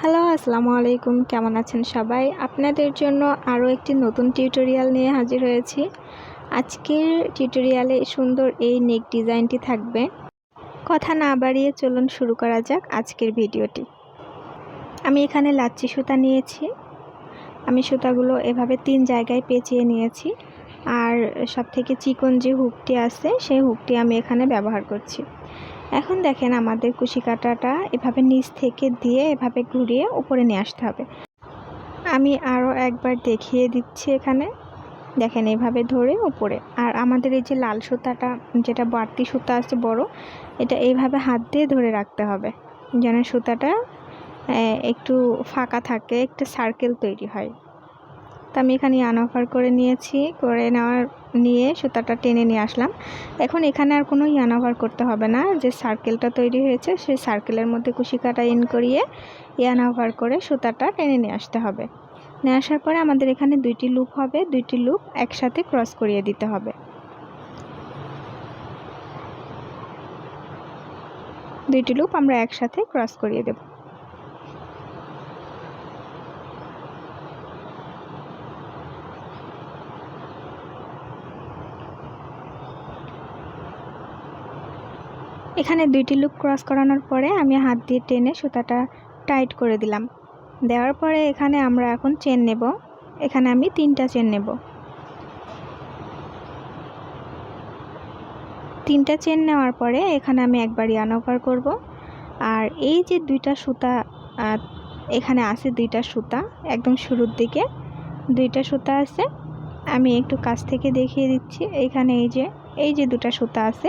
Hello, আসসালামু আলাইকুম। কেমন আছেন সবাই? আপনাদের জন্য আরও একটি নতুন টিউটোরিয়াল নিয়ে হাজির হয়েছি। আজকের টিউটোরিয়ালে সুন্দর এই নেক ডিজাইনটি থাকবে। কথা না বাড়িয়ে চলুন শুরু করা যাক আজকের ভিডিওটি। আমি এখানে লাচ্ছি সুতা নিয়েছি। আমি সুতাগুলো এভাবে 3 জায়গায় পেঁচিয়ে নিয়েছি। আর সবথেকে চিকন যে হুকটি আছে সেই হুকটি আমি এখানে ব্যবহার করছি। এখন দেখেন আমাদের কুশি কাঁটাটা এভাবে নিচ থেকে দিয়ে এভাবে ঘুরিয়ে উপরে নিয়ে আসতে হবে। আমি আরও একবার দেখিয়ে দিচ্ছি। এখানে দেখেন এভাবে ধরে উপরে। আর আমাদের এই যে লাল সুতাটা, যেটা বাড়তি সুতা আছে বড়, এটা এইভাবে হাত দিয়ে ধরে রাখতে হবে যেন সুতাটা একটু ফাঁকা থাকে, একটা সার্কেল তৈরি হয়। তো আমি এখানে আনঅফার করে নিয়েছি, নিয়ে সুতাটা টেনে নিয়ে আসলাম। এখন এখানে আর কোনো ইয়ানওভার করতে হবে না। যে সার্কেলটা তৈরি হয়েছে সেই সার্কেলের মধ্যে কুশি কাঁটা ইন করিয়ে ইয়ানওভার করে সুতাটা টেনে নিয়ে আসতে হবে। নিয়ে আসার পরে আমাদের এখানে 2টি লুপ হবে, 2টি লুপ একসাথে ক্রস করিয়ে দিতে হবে। 2টি লুপ আমরা একসাথে ক্রস করিয়ে দেব। এখানে 2টি লুপ ক্রস করানোর পরে আমি হাত দিয়ে টেনে সুতাটা টাইট করে দিলাম। দেওয়ার পরে এখানে আমরা এখন চেন নেব। এখানে আমি 3টা চেন নেব। 3টা চেন নেওয়ার পরে এখানে আমি একবার ইয়ানওভার করব। আর এই যে 2টা সুতা এখানে আছে, 2টা সুতা একদম শুরুর দিকে 2টা সুতা আছে। আমি একটু কাছ থেকে দেখিয়ে দিচ্ছি। এখানে এই যে 2টা সুতা আছে,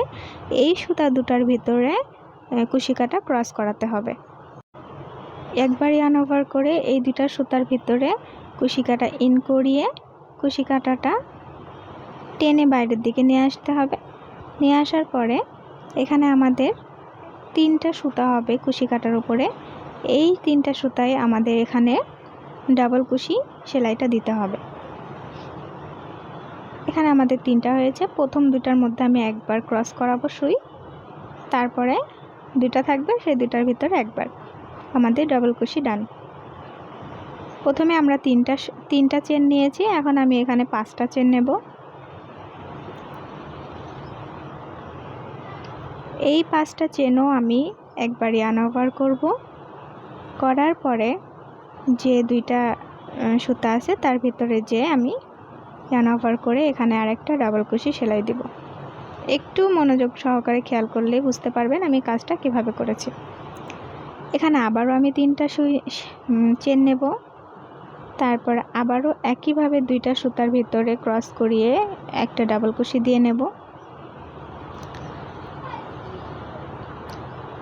এই সুতা দুটার ভিতরে কুশি কাঁটা ক্রস করাতে হবে। একবার ইয়ানওভার করে এই 2টা সুতার ভিতরে কুশি কাঁটা ইন করিয়ে কুশি কাঁটাটা টেনে বাইরের দিকে নিয়ে আসতে হবে। নিয়ে আসার পরে এখানে আমাদের 3টা সুতা হবে কুশি কাঁটার উপরে। এই 3টা সুতায় আমাদের এখানে ডাবল কুশি সেলাইটা দিতে হবে। এখানে আমাদের 3টা হয়েছে। প্রথম 2টার মধ্যে আমি একবার ক্রস করাবো সুই, তারপরে 2টা থাকবে, সেই 2টার ভিতরে একবার। আমাদের ডাবল কুশি ডান। প্রথমে আমরা 3টা চেন নিয়েছি, এখন আমি এখানে 5টা চেন নেব। এই 5টা চেনও আমি একবার ইয়ানওভার করব। করার পরে যে 2টা সুতা আছে তার ভিতরে যে আমি ইয়ানওভার করে এখানে আরেকটা ডাবল কুশি সেলাই দিব। একটু মনোযোগ সহকারে খেয়াল করলে বুঝতে পারবেন আমি কাজটা কিভাবে করেছি। এখানে আবারও আমি 3টা চেন নেব। তারপর আবারও একইভাবে 2টা সুতার ভিতরে ক্রস করিয়ে একটা ডাবল কুশি দিয়ে নেব।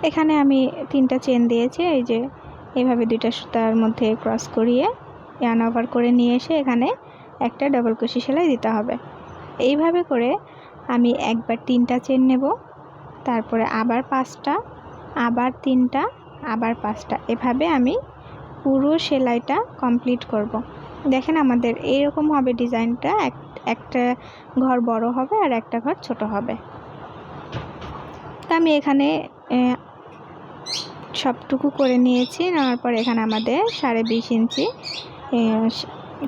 এখানে আমি 3টা চেন দিয়েছি। এই যে এইভাবে 2টা সুতার মধ্যে ক্রস করিয়ে ইয়ানওভার করে নিয়ে এসে এখানে একটা ডাবল কুশি সেলাই দিতে হবে। এইভাবে করে আমি একবার 3টা চেন নেব, তারপরে আবার 5টা, আবার 3টা, আবার 5টা, এভাবে আমি পুরো সেলাইটা কমপ্লিট করব। দেখেন আমাদের এইরকম হবে ডিজাইনটা। একটা ঘর বড় হবে আর একটা ঘর ছোট হবে। তা আমি এখানে সবটুকু করে নিয়েছি। নেওয়ার পর এখানে আমাদের 20.5 ইঞ্চি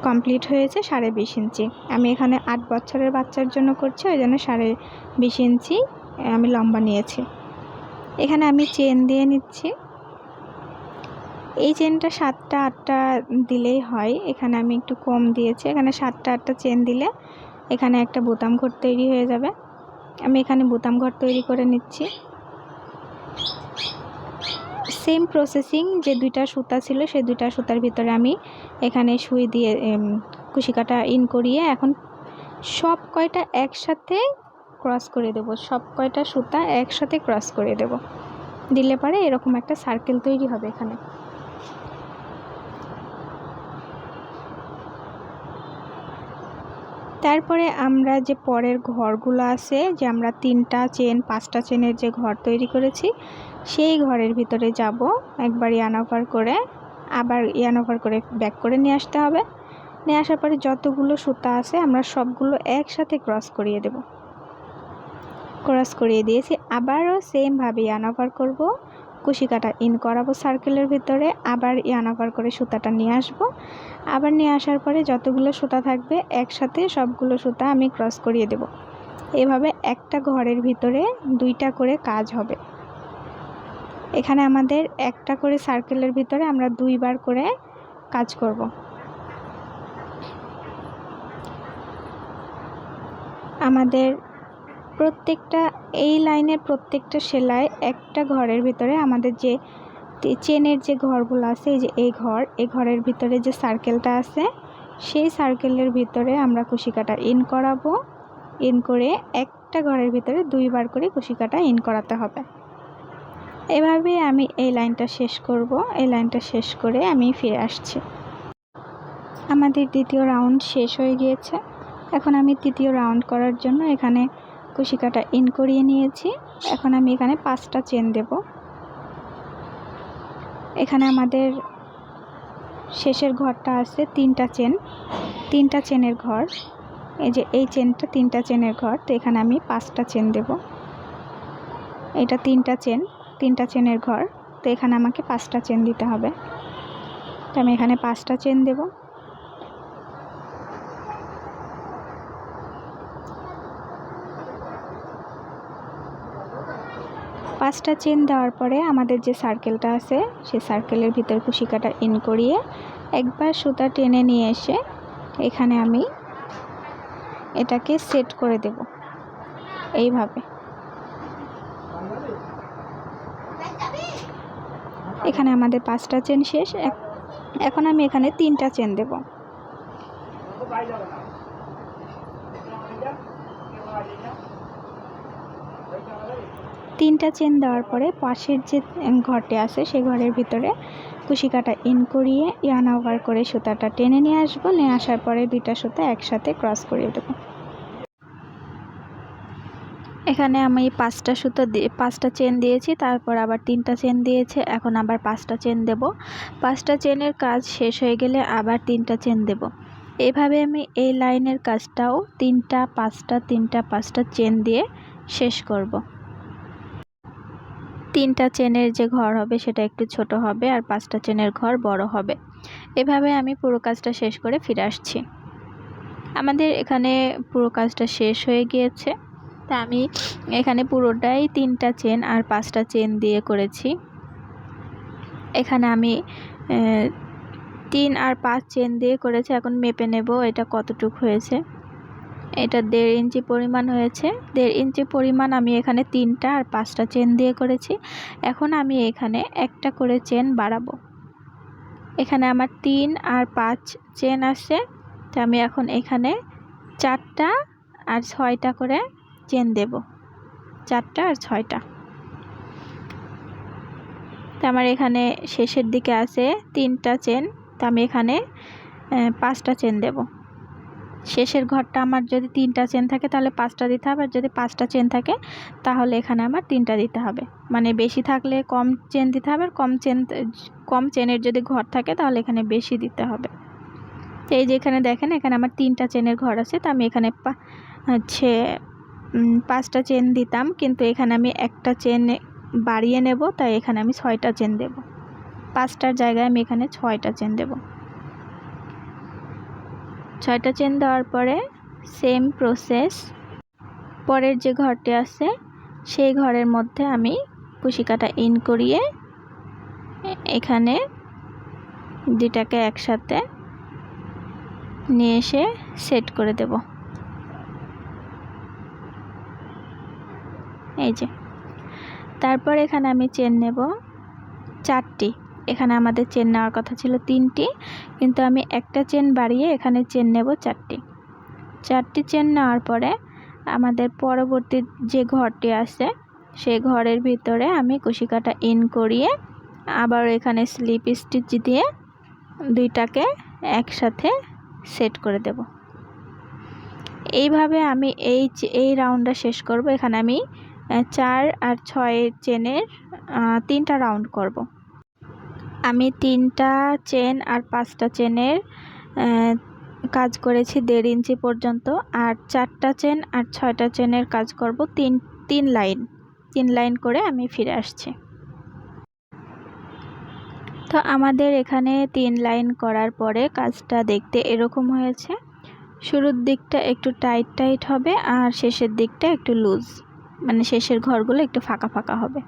কমপ্লিট হয়েছে। 20.5 ইঞ্চি আমি এখানে 8 বছরের বাচ্চার জন্য করছি, ওই জন্য 20.5 ইঞ্চি আমি লম্বা নিয়েছি। এখানে আমি চেন দিয়ে নিচ্ছি। এই চেনটা 7টা 8টা দিলেই হয়, এখানে আমি একটু কম দিয়েছি। এখানে 7টা 8টা চেন দিলে এখানে একটা বোতাম ঘর তৈরি হয়ে যাবে। আমি এখানে বোতাম ঘর তৈরি করে নিচ্ছি। সেম প্রসেসিং, যে 2টা সুতা ছিল সেই 2টা সুতার ভিতরে আমি এখানে সুই দিয়ে কুশি কাঁটা ইন করিয়ে এখন সব কয়টা একসাথে ক্রস করে দেব। সব কয়টা সুতা একসাথে ক্রস করে দেব। দিলে পরে এরকম একটা সার্কেল তৈরি হবে এখানে। তারপরে আমরা যে পরের ঘরগুলো আছে, যে আমরা 3টা চেন 5টা চেনের যে ঘর তৈরি করেছি, সেই ঘরের ভিতরে যাব। একবার ইয়ানওভার করে আবার ইয়ানওভার করে ব্যাক করে নিয়ে আসতে হবে। নিয়ে আসার পরে যতগুলো সুতা আছে আমরা সবগুলো একসাথে ক্রস করিয়ে দেব। ক্রস করিয়ে দিয়েছি। আবারও সেমভাবে ইয়ানওভার করব, কুশি কাটা ইন করাবো সার্কেলের ভিতরে, আবার ইয়ার্ন ওভার করে সুতাটা নিয়ে আসবো। আবার নিয়ে আসার পরে যতগুলো সুতা থাকবে একসাথে সবগুলো সুতা আমি ক্রস করিয়ে দেব। এভাবে একটা ঘরের ভিতরে 2টা করে কাজ হবে। এখানে আমাদের একটা করে সার্কেলের ভিতরে আমরা 2বার করে কাজ করব। আমাদের প্রত্যেকটা এই লাইনের প্রত্যেকটা সেলাই একটা ঘরের ভিতরে আমাদের যে চেনের যে ঘরগুলো আছে, এই যে এই ঘরের ভিতরে যে সার্কেলটা আছে সেই সার্কেলের ভিতরে আমরা কুশি কাটা ইন করাবো। ইন করে একটা ঘরের ভিতরে 2বার করে কুশি কাটা ইন করাতে হবে। এভাবে আমি এই লাইনটা শেষ করব। এই লাইনটা শেষ করে আমি ফিরে আসছি। আমাদের দ্বিতীয় রাউন্ড শেষ হয়ে গিয়েছে। এখন আমি তৃতীয় রাউন্ড করার জন্য এখানে কুশি কাটা ইন করিয়ে নিয়েছি। এখন আমি এখানে 5টা চেন দেব। এখানে আমাদের শেষের ঘরটা আছে 3টা চেন, 3টা চেনের ঘর। এই যে এই চেনটা 3টা চেনের ঘর, তো এখানে আমি 5টা চেন দেব। এটা 3টা চেন, 3টা চেনের ঘর, তো এখানে আমাকে 5টা চেন দিতে হবে। তো আমি এখানে 5টা চেন দেব। পাঁচটা চেন দেওয়ার পরে আমাদের যে সার্কেলটা আছে সেই সার্কেলের ভিতর কুশি কাটা ইন করিয়ে একবার সুতা টেনে নিয়ে এসে এখানে আমি এটাকে সেট করে দেব এইভাবে। এখানে আমাদের 5টা চেন শেষ। এখন আমি এখানে 3টা চেন দেব। 3টা চেন দেওয়ার পরে পাশের যে ঘরটি আছে সেই ঘরের ভিতরে কুশি কাটা ইন করিয়ে ইয়ার্ন ওভার করে সুতাটা টেনে নিয়ে আসবো। নিয়ে আসার পরে 2টা সুতা একসাথে ক্রস করিয়ে দেব। এখানে আমি 5টা চেন দিয়েছি, তারপর আবার 3টা চেন দিয়েছে। এখন আবার 5টা চেন দেব। 5টা চেনের কাজ শেষ হয়ে গেলে আবার 3টা চেন দেব। এইভাবে আমি এই লাইনের কাজটাও 3টা 5টা 3টা 5টা চেন দিয়ে শেষ করব। 3টা চেনের যে ঘর হবে সেটা একটু ছোট হবে আর 5টা চেনের ঘর বড় হবে। এভাবে আমি পুরো কাজটা শেষ করে ফিরে আসছি। আমাদের এখানে পুরো কাজটা শেষ হয়ে গিয়েছে। তা আমি এখানে পুরোটাই 3টা চেন আর 5টা চেন দিয়ে করেছি। এখানে আমি 3 আর 5 চেন দিয়ে করেছি। এখন মেপে নেব এটা কতটুক হয়েছে। এটা 1.5 ইঞ্চি পরিমাণ হয়েছে। 1.5 ইঞ্চি পরিমাণ আমি এখানে 3টা আর 5টা চেন দিয়ে করেছি। এখন আমি এখানে একটা করে চেন বাড়াবো। এখানে আমার 3 আর 5 চেন আসছে, তো আমি এখন এখানে 4টা আর 6টা করে চেন দেব। 4টা আর 6টা। তো আমার এখানে শেষের দিকে আছে 3টা চেন, তো আমি এখানে 5টা চেন দেব। শেষের ঘরটা আমার যদি 3টা চেন থাকে তাহলে 5টা দিতে হবে, আর যদি 5টা চেন থাকে তাহলে এখানে আমার 3টা দিতে হবে। মানে বেশি থাকলে কম চেন দিতে হবে, আর কম চেনের যদি ঘর থাকে তাহলে এখানে বেশি দিতে হবে। তো এই যে এখানে দেখেন এখানে আমার 3টা চেনের ঘর আছে, তো আমি এখানে 5টা চেন দিতাম, কিন্তু এখানে আমি একটা চেন বাড়িয়ে নেব, তাই এখানে আমি 6টা চেন দেব। 5টার জায়গায় আমি এখানে 6টা চেন দেব। 6টা চেন দেওয়ার পরে সেম প্রসেস পরের যে ঘরটি আছে সেই ঘরের মধ্যে আমি কুশি কাটা ইন করিয়ে এখানে 2টাকে একসাথে নিয়ে এসে সেট করে দেব। এই যে তারপর এখানে আমি চেন নেব 4টি। এখানে আমাদের চেন নেওয়ার কথা ছিল 3টি, কিন্তু আমি একটা চেন বাড়িয়ে এখানে চেন নেব 4টি। 4টি চেন নেওয়ার পরে আমাদের পরবর্তী যে ঘরটি আছে সেই ঘরের ভিতরে আমি কুশি কাটা ইন করিয়ে আবার এখানে স্লিপ স্টিচ দিয়ে 2টাকে একসাথে সেট করে দেব। এইভাবে আমি এই রাউন্ডটা শেষ করব। এখানে আমি 4 আর 6 চেনের 3টা রাউন্ড করব। আমি 3টা চেন আর 5টা চেনের কাজ করেছি 1.5 ইঞ্চি পর্যন্ত, আর 4টা চেন আর 6টা চেনের কাজ করব 3 লাইন করে আমি ফিরে আসছি। তো আমাদের এখানে 3 লাইন করার পরে কাজটা দেখতে এরকম হয়েছে। শুরুর দিকটা একটু টাইট হবে আর শেষের দিকটা একটু লুজ, মানে শেষের ঘরগুলো একটু ফাঁকা ফাঁকা হবে।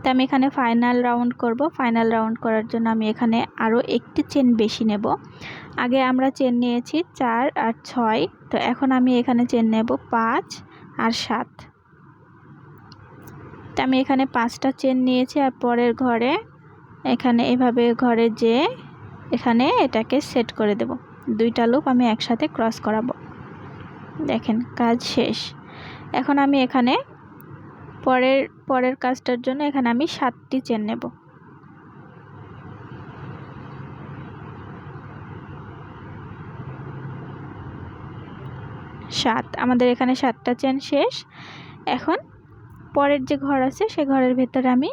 তো আমি এখানে ফাইনাল রাউন্ড করব। ফাইনাল রাউন্ড করার জন্য আমি এখানে আরও একটি চেন বেশি নেব। আগে আমরা চেন নিয়েছি 4 আর 6, তো এখন আমি এখানে চেন নেব 5 আর 7। তো আমি এখানে 5টা চেন নিয়েছি আর পরের ঘরে এখানে এভাবে ঘরে যে এখানে এটাকে সেট করে দেব। 2টা লুপ আমি একসাথে ক্রস করাবো। দেখেন কাজ শেষ। এখন আমি এখানে পরের কাজটার জন্য এখানে আমি 7টি চেন নেব। আমাদের এখানে 7টা চেন শেষ। এখন পরের যে ঘর আছে সে ঘরের ভেতরে আমি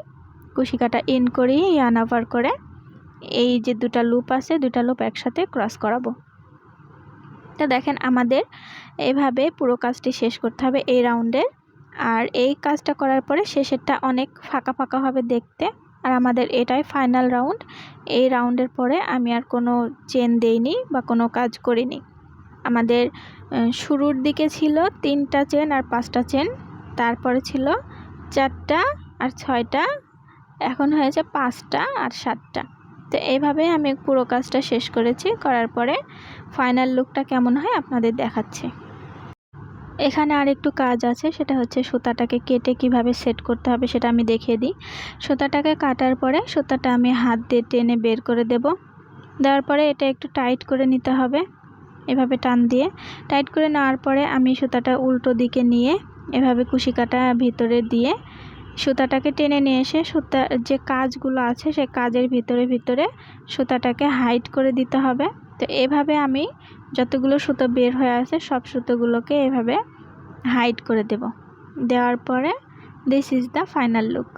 কুশি কাটা ইন করি, ইয়ার্ন ওভার করে এই যে 2টা লুপ আছে 2টা লুপ একসাথে ক্রস করাবো। তো দেখেন আমাদের এভাবে পুরো কাজটি শেষ করতে হবে এই রাউন্ডের। আর এই কাজটা করার পরে শেষেরটা অনেক ফাঁকা ফাঁকা হবে দেখতে। আর আমাদের এটাই ফাইনাল রাউন্ড। এই রাউন্ডের পরে আমি আর কোনো চেন দেইনি বা কোনো কাজ করিনি। আমাদের শুরুর দিকে ছিল 3টা চেন আর 5টা চেন, তারপরে ছিল 4টা আর 6টা, এখন হয়েছে 5টা আর 7টা। তো এইভাবে আমি পুরো কাজটা শেষ করেছি। করার পরে ফাইনাল লুকটা কেমন হয় আপনাদের দেখাচ্ছি। এখানে আর একটু কাজ আছে, সেটা হচ্ছে সুতাটাকে কেটে কিভাবে সেট করতে হবে সেটা আমি দেখিয়ে দিই। সুতাটাকে কাটার পরে সুতাটা আমি হাত দিয়ে টেনে বের করে দেব। দেওয়ার পরে এটা একটু টাইট করে নিতে হবে, এভাবে টান দিয়ে টাইট করে নেওয়ার পরে আমি সুতাটা উল্টো দিকে নিয়ে এভাবে কুশি কাটা ভিতরে দিয়ে সুতাটাকে টেনে নিয়ে এসে সুতার যে কাজগুলো আছে সেই কাজের ভিতরে সুতাটাকে হাইড করে দিতে হবে। তো এভাবে আমি যতগুলো সুতো বের হয়ে আছে সব সুতোগুলোকে এভাবে হাইড করে দেওয়ার পরে this is the final look.